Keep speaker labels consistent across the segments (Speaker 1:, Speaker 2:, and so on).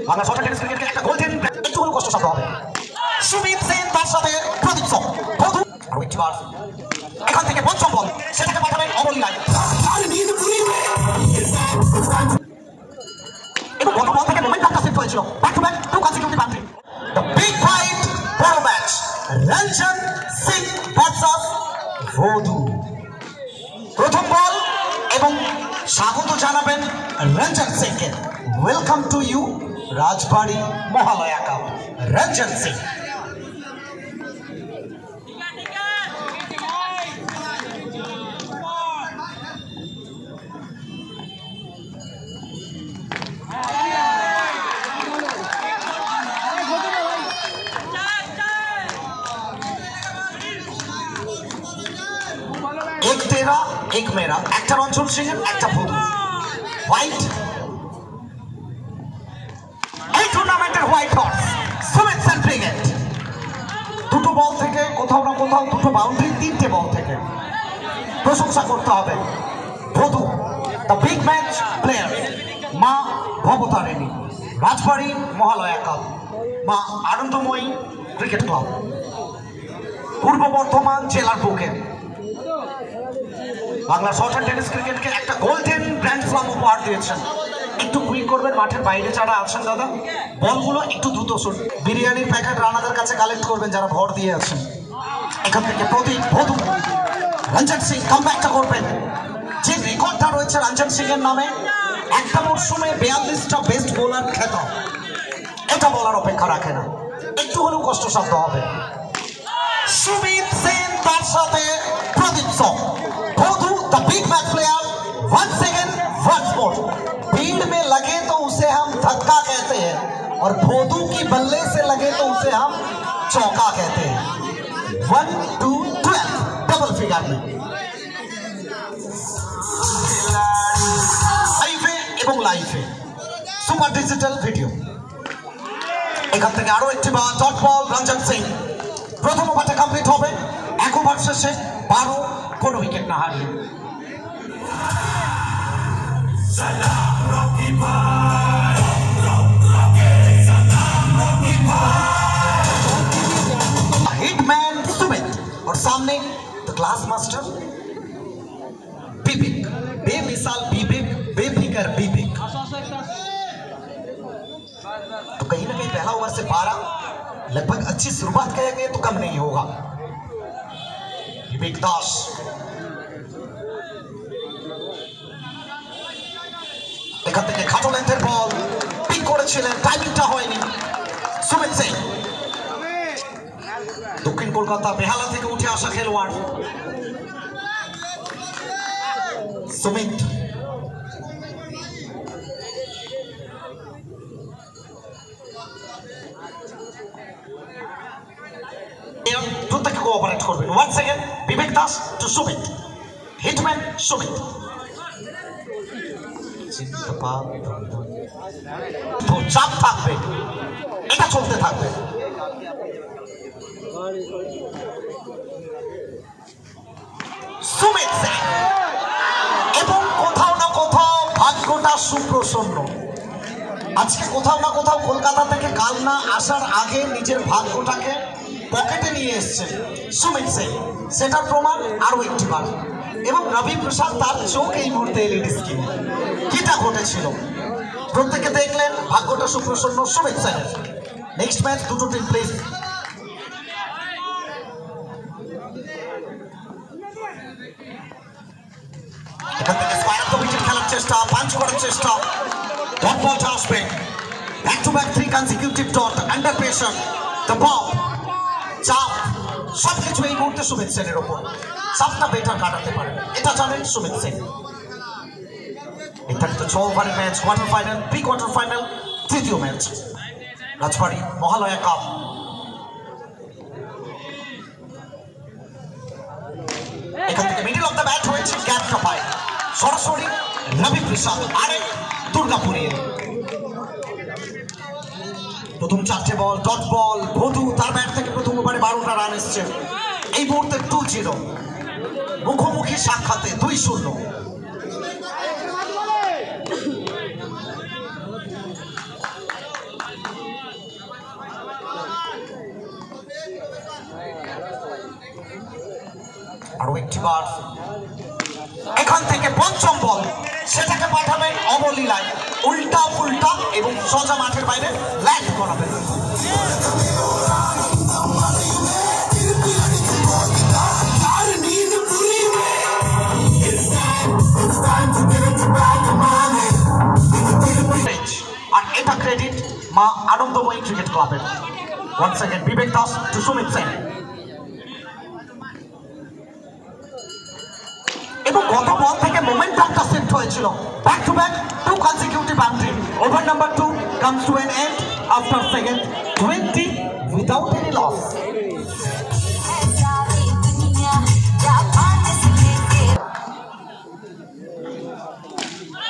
Speaker 1: Bangla short tennis ক্রিকেটকে একটা golden একটু হলেও কষ্ট সাধ্য হবে। সুমিত সেন তার সাথে প্রদীপ সোম বধু আরো একটিবার এখান থেকে পঞ্চম বল সেটাকে পাঠাবেন অমলিয়ায় এবং গত বল থেকে মোমেন্টামটা সেট হয়েছিল। Back to back to consecutive boundary. The big fight বড় ম্যাচ রঞ্জন সিং ভার্সেস বধু। প্রথম বল এবং স্বাগত জানাবেন রঞ্জন সিংকে। Welcome to you Rajbari Mahalaya cup Ranjan Singh. एक तेरा एक मेरा একটা রঞ্জন সিং এর একটা বধু হোয়াইট এই টুর্নামেন্টের white horse Sumit Sen brigade. দুটো বল থেকে কোথাও না কোথাও দুটো বাউন্ডারি, তিনটে বল থেকে প্রশংসা করতে হবে বধু দ্য বিগ ম্যাচ প্লেয়ার মা ভবতারিণী রাজবাড়ি মহালয়া কাপ মা আনন্দময়ী ক্রিকেট ক্লাব পূর্ব বর্ধমান জেলার বুকে বাংলা শর্ট টেনিস ক্রিকেটকে একটা গোল্ডেন গ্র্যান্ড স্লাম উপহার দিয়েছেন। একটু কুইক করবেন, মাঠের বাইরে যারা আছেন দাদা বলগুলো একটু দ্রুত শুন। বিরিয়ানির প্যাকেট রানাদের কাছে কালেক্ট করবেন যারা ভর দিয়ে আছেন। এখান থেকে প্রদীপ বধু রঞ্জন সিং কামব্যাকটা করবেন। যে রেকর্ডটা রয়েছে রঞ্জন সিং এর নামে একটা মরশুমে 42টা বেস্ট বোলার খ্যাত, এটা বলার অপেক্ষা রাখে না, একটু হলেও কষ্টসাধ্য হবে। সুমিত সেন তার সাথে प्रदीप सोम बधू the big match player once again once more. भीड़ में लगे तो उसे हम धक्का कहते हैं और बधू की बल्ले से लगे तो उसे हम चौका कहते हैं। 1 2 12 डबल फिगर में লাইভে এবং লাইভে সুপার ডিজিটাল ভিডিও। এখান থেকে আরো একটি ডট বল রঞ্জন সিং প্রথম ওভারটা কমপ্লিট হবে। এক ওভার শেষে 12 কোনো উইকেট না হারিয়ে। हिटमैन सुमित और सामने द क्लास मास्टर बिबिक बेमिसाल बिबिक बेफिकर बिबिक। तो कहीं ना कहीं पहला ओवर से 12 लगभग अच्छी शुरुआत कहेंगे तो कम नहीं होगा। বিবেক দাস এখান থেকে খাটো লেন্থের বল পিক করেছিলেন, টাইমিংটা হয়নি। সুমিত সিং দক্ষিণ কলকাতা বেহালা থেকে উঠে আসা খেলোয়াড়। সুমিত প্রত্যেকে কোঅপারেট করবেন। ওয়ান্স সেকেন্ড বিবেক দাস টু সুমিত, হিটম্যান সুমিত। চাপ থাকবে, এটা চলতে থাকবে। সুমিত সিং এবং কোথাও না কোথাও ভাগ্যটা সুপ্রসন্ন। আজকে কোথাও না কোথাও কলকাতা থেকে কাল না আসার আগে নিজের ভাগ্যটাকে পকেটে নিয়ে এসছেন সুমিত সিং, সেটার প্রমাণ আরো একটি বার। এবং রবি প্রসাদ তার চোখ এই মুহূর্তে এলইডি স্ক্রিনে। কিটা ঘটেছিল প্রত্যেকে দেখলেন, ভাগ্যটা সুপ্রসন্ন সুমিত সেনের। নেক্সট ম্যাচ দুটো টিম প্লেস। এখান থেকে স্কয়ার অফ দ্য উইকেট খেলার চেষ্টা, পাঞ্চ করার চেষ্টা, ডট বলটা আসবে। Back to back 3 consecutive dot under pressure. The ball চাপ সবকিছু এই মুহূর্তে সুমিত সেনের ওপর। চাপটা বেটার কাটাতে পারে, এটা জানেন সুমিত সিং। এটা তো 6 ওভারের match, quarter final, pre quarter final, তৃতীয় ম্যাচ রাজবাড়ি মহালয়া কাপ। এখান থেকে মিডল অফ দ্য ব্যাট হয়েছে, গ্যাপটা পায় সরাসরি রবি প্রসাদ আরেক দুর্গাপুরে। প্রথম 4টে বল ডট বল, বধু তার ব্যাট থেকে প্রথম ওভারে 12টা রান এসছে। এই মুহূর্তে 2-0 মুখোমুখি সাক্ষাতে 2-0। একটি বার এখান থেকে পঞ্চম বল, সেটাকে পাঠাবেন অবলীলায় উল্টা উল্টা এবং সোজা মাঠের বাইরে ল্যান্ড করাবেন। আর এটা ক্রেডিট মা আনন্দময়ী ক্রিকেট ক্লাবের। ওয়ান সেকেন্ড বিবেক দাস টু সুমিত সেন। এবং গত বল থেকে মোমেন্টামটা সেট হয়েছিল। Back to back to consecutive boundary. Over number 2 comes to an end after second 20 without any loss.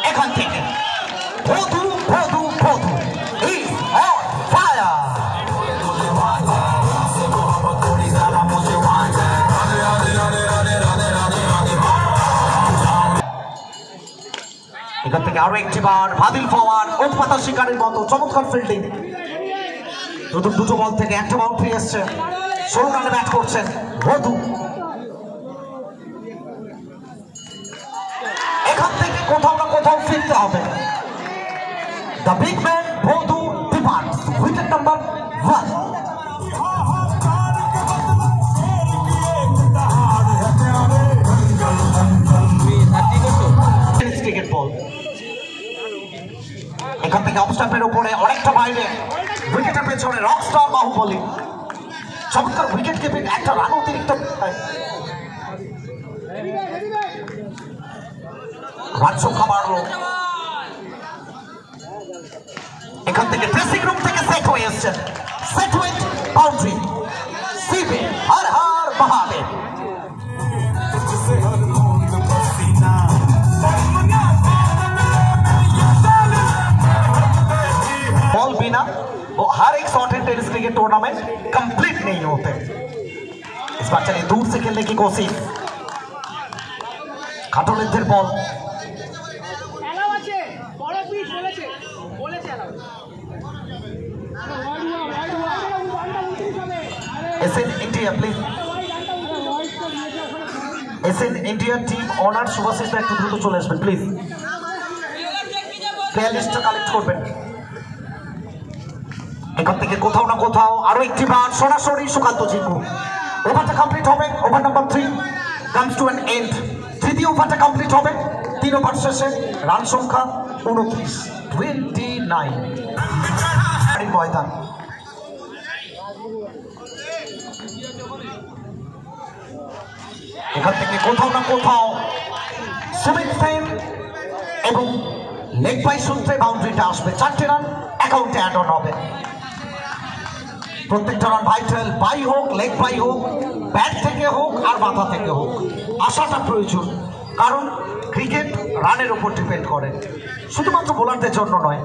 Speaker 1: এখান থেকে ভদু ভদু ভদু is on fire. এখান থেকে আরো একটি বার ভাদিল ফওয়ার ওটপাতা শিকারের মতো চমৎকার ফিল্ডিং। প্রথম দুটো বল থেকে একটা বাউন্ডারি এসছে। 16 রানে ব্যাট করছেন ভদু। এখান থেকে কোথাও না কোথাও ফিরতে হবে। দ্য বিগ ম্যান ভদু departs wicket number 1। Cricket ball এখান থেকে অফস্টাম্পের উপরে অনেকটা বাইরে উইকেটের পেছনে রকস্টার বাহুবলী চমৎকার উইকেট কিপিং, একটা রান অতিরিক্ত রান সংখ্যা বাড়লো। এখান থেকে ড্রেসিং রুম থেকে সেট হয়ে এসছেন, সেট উইথ বাউন্ডারি সিবে হর হর মহাদেব। बॉल बिना वो हर एक shot and tennis cricket tournament complete नहीं होते। इस बार चलिए दूर से खेलने की कोशिश। खाटोलिद्धर ball SN India please SN India team owner Shubhashish একটু দ্রুত চলে আসবেন প্লিজ। প্লেয়ার লিস্টটা কালেক্ট করবেন। এখান থেকে কোথাও না কোথাও আরো একটি বার সরাসরি সুকান্ত জিকু। ওভারটা কমপ্লিট হবে। Over number 3 comes to an end। তৃতীয় ওভারটা কমপ্লিট হবে। 3 ওভার শেষে রান সংখ্যা 29 ময়দান। এখান থেকে কোথাও না কোথাও সুমিত সেন এবং লেগ বাই সূত্রে বাউন্ডারিটা আসবে। 4টে রান অ্যাকাউন্টে অ্যাড অন হবে। প্রত্যেকটা রান ভাইটাল, বাই হোক লেগ বাই হোক ব্যাট থেকে হোক আর মাথা থেকে হোক আসাটা প্রয়োজন, কারণ ক্রিকেট রানের উপর ডিপেন্ড করে, শুধুমাত্র বোলারদের জন্য নয়।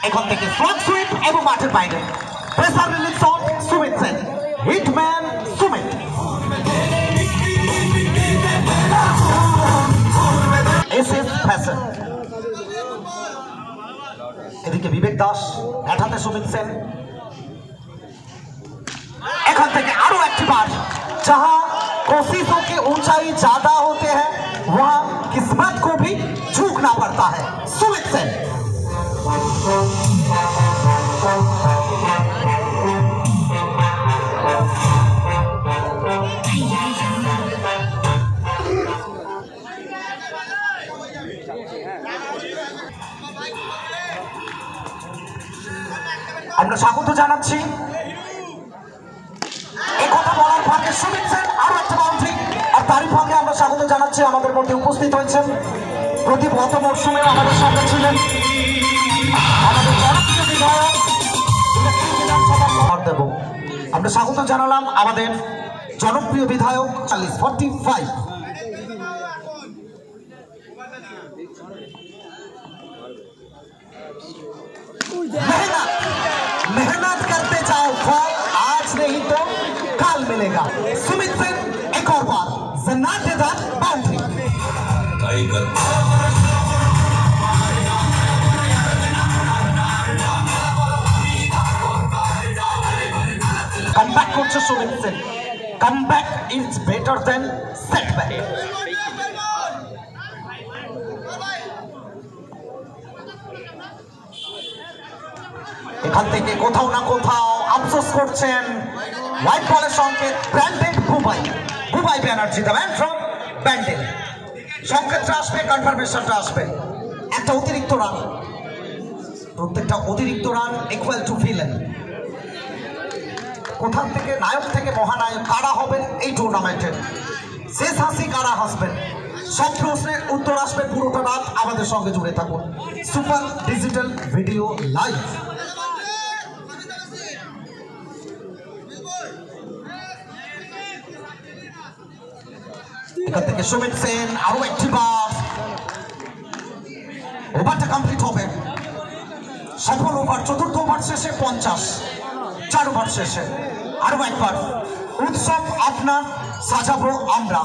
Speaker 1: এখান থেকে ফ্লগ সুইপ এবং মাঠের বাইরে pressure release shot Sumit Sen, hitman Sumit. SS fashion এদিকে বিবেক দাস, এটাতে সুমিত সেন। এখান থেকে আরো একটি বার, जहां कोशिशों की ऊंचाई ज्यादा होते हैं वहां किस्मत को भी झुकना पड़ता है। सुमित सेन আমরা স্বাগত জানাচ্ছি। এই কথা বলার ফাঁকে সুমিত সেন আরো একটা বাউন্ডারি, আর তারই ফাঁকে আমরা স্বাগত জানাচ্ছি আমাদের মধ্যে উপস্থিত হয়েছেন প্রতি গত মরশুমে আমাদের সঙ্গে ছিলেন আমাদের জনপ্রিয় বিধায়ক দেব। আমরা স্বাগত জানালাম আমাদের জনপ্রিয় বিধায়ক 45 मेहनत करते जाओ, फल आज नहीं तो कल मिलेगा। सुमित सेन एक और बार जन्नातेदार बाउंड्री। ব্যাক করছে Sumit Sen. Come back is better then setback. এখান থেকে কোথাও না কোথাও আফসোস করছেন হোয়াইট বলের সঙ্গে branded Bubai Banerjee, the man from Bandel. সংকেতটা আসবে, কনফার্মেশনটা আসবে। একটা অতিরিক্ত রান, প্রত্যেকটা অতিরিক্ত রান ইকুয়াল টু ভিলেন। কোথার থেকে নায়ক থেকে মহানায়ক কারা হবেন এই টুর্নামেন্টের, শেষ হাসি কারা হাসবেন, সব প্রশ্নের উত্তর আসবে পুরোটা রাত। আমাদের সঙ্গে জুড়ে থাকুন সুপার ডিজিটাল ভিডিও লাইভ। এখান থেকে সুমিত সেন আরো একটি বার, ওভারটা কমপ্লিট হবে। সফল ওভার, চতুর্থ ওভার শেষে 50, 4 ওভার শেষে আরো একবার। উৎসব আপনার সাজাবো আমরা,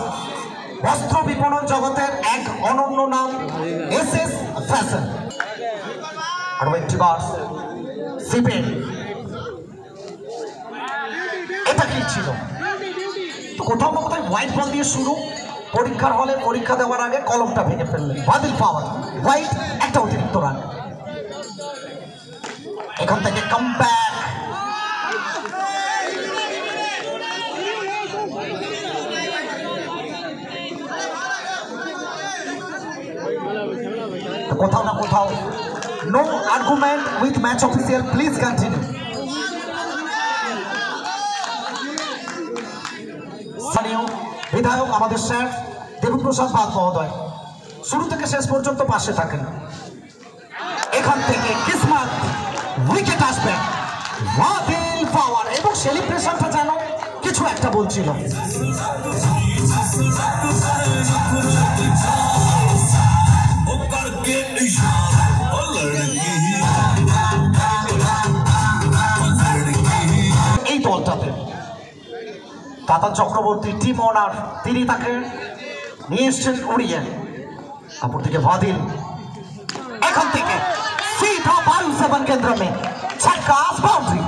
Speaker 1: বস্ত্র বিপণন জগতের এক অনন্য নাম এসএস ফ্যাশন। আরো একটি বার সিপেন, এটা কি ছিল? তো কোথাও না কোথাও হোয়াইট বল দিয়ে শুরু, পরীক্ষার হলে পরীক্ষা দেওয়ার আগে কলমটা ভেঙে ফেললেন বাদিল পাওয়ার। হোয়াইট একটা অতিরিক্ত রান। এখান থেকে কাম ব্যাক, কোথাও না কোথাও no argument with match official, please continue. স্থানীয় বিধায়ক আমাদের স্যার দেবপ্রসাদ বাগ মহোদয় শুরু থেকে শেষ পর্যন্ত পাশে থাকেন। এখান থেকে কিসমত উইকেট আসবে, বাদিল পাওয়ার, এবং সেলিব্রেশনটা যেন কিছু একটা বলছিল। এই দলটাতে তাতা চক্রবর্তী টিম ওনার, তিনি তাকে নিয়ে এসছেন উড়িয়ে। অপরদিকে বাদিল, এখান থেকে सीधा 12 केंद्र में छक्का, बाउंड्री।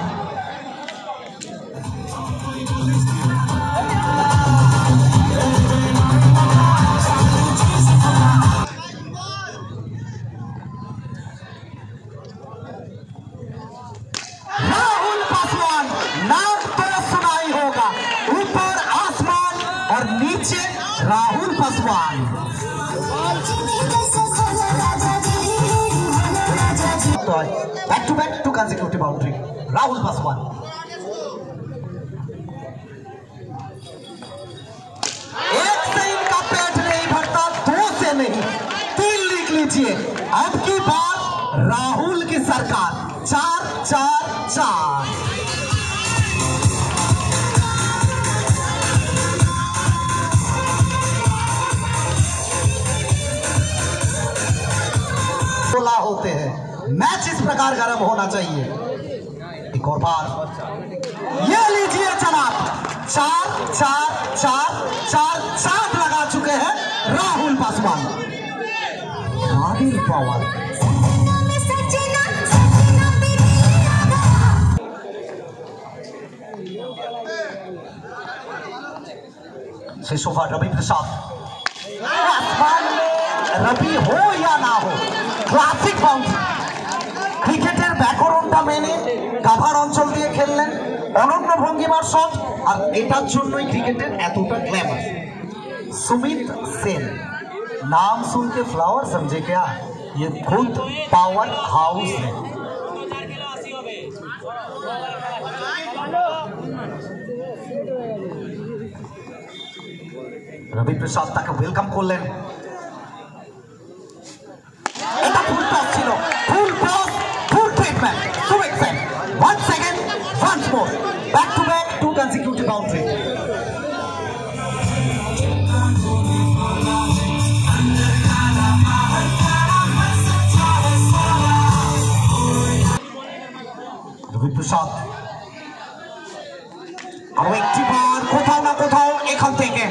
Speaker 1: राहुल पासवान, नाम तो सुना ही होगा, ऊपर आसमान और नीचे Rahul Paswan. Back to back 2 consecutive boundary, Rahul Paswan. एक से इनका पेट नहीं भरता, 2 से नहीं 3 लिख लीजिए। अब की बात राहुल की सरकार, 4-4-4। बोला होते हैं मैच इस प्रकार गर्म होना चाहिए। एक और बार ये लीजिए जनाब, 4-4-4 लगा चुके हैं राहुल पासवान। बादिल पावर, शेष ओवर रवि प्रसाद। आसमान में रवि हो या ना हो, ক্লাসিক বাউন্ডারি। ক্রিকেটের ব্যাকরণটা মেনে কাভার অঞ্চল দিয়ে খেললেন, অনন্য ভঙ্গিমার শট, আর এটার জন্যই ক্রিকেটের এতটা গ্ল্যামার। सुमित सेन, नाम सुन के फ्लावर समझे क्या, ये खुद पावर हाउस है। रवि प्रसाद ताके वेलकाम করলেন। এটা ফুল টস ছিল, full toss, full treatment. Sumit Sen, 1 second, once more, back to back 2 consecutive boundary। রবি প্রসাদ আরো একটি বার কোথাও না কোথাও এখান থেকে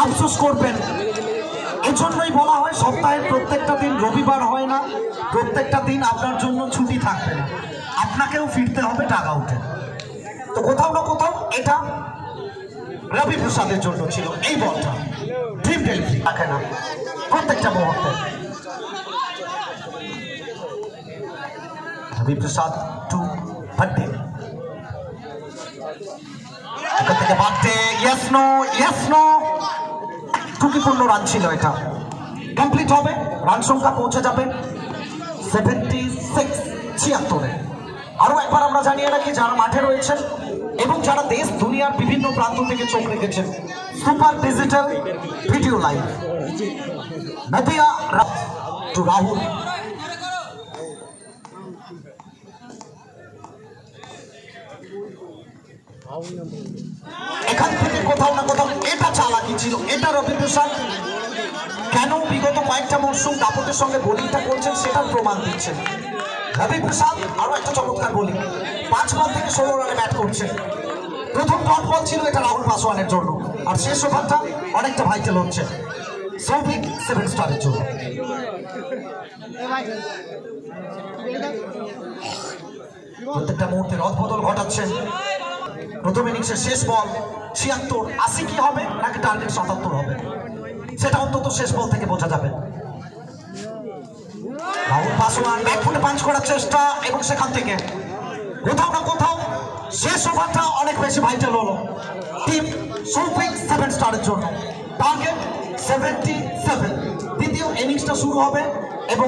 Speaker 1: আফসোস করবেন। এজন্যই বলা হয় সপ্তাহের প্রত্যেকটা দিন রবিবার হয় না, প্রত্যেকটা দিন আপনার জন্য ছুটি থাকবে না। আপনাকেও ফিরতে হবে ডাগ আউটে। তো কোথাও না কোথাও এটা রবি প্রসাদের জন্য ছিল এই বলটা। ড্রিম ডেলিভারি রাখে না প্রত্যেকটা মুহূর্তে। রবি প্রসাদ টু বাড্ডে, এখান থেকে বাড্ডে, ইয়েস নো ইয়েস নো, ঝুঁকিপূর্ণ রান ছিল এটা। কমপ্লিট হবে, রান সংখ্যা পৌঁছে যাবে 76। আরো একবার আমরা জানিয়ে রাখি যারা মাঠে রয়েছেন এবং যারা দেশ দুনিয়ার বিভিন্ন প্রান্ত থেকে চোখ রেখেছেন super digital video live, Nadia to Rahul, এখান থেকে কোথাও না কোথাও এটা চালাকি ছিল। এটা রবি প্রসাদ কেন বিগত কয়েকটা মরশুম দাপটের সঙ্গে বোলিংটা করছেন সেটার প্রমাণ দিচ্ছেন। রবি প্রসাদ আরো একটা চমৎকার বোলিং, 5 বল থেকে 16 রানে ব্যাট করছেন। প্রথম ডট বল ছিল এটা রাহুল পাসওয়ানের জন্য, আর শেষ ওভারটা অনেকটা ভাইটাল হচ্ছে সৌভিক 7 স্টারের জন্য। প্রত্যেকটা মুহূর্তে রদবদল ঘটাচ্ছেন। প্রথম ইনিংসের শেষ বল 76, 80 কি হবে নাকি টার্গেট 77 হবে সেটা অন্তত শেষ বল থেকে বোঝা যাবে। রাহুল পাসওয়ান ব্যাকফুটে পাঞ্চ করার চেষ্টা এবং সেখান থেকে কোথাও না কোথাও শেষ ওভারটা অনেক বেশি ভাইটাল হলো টিম সৌভিক 7 স্টারের জন্য। টার্গেট 77। দ্বিতীয় ইনিংসটা শুরু হবে এবং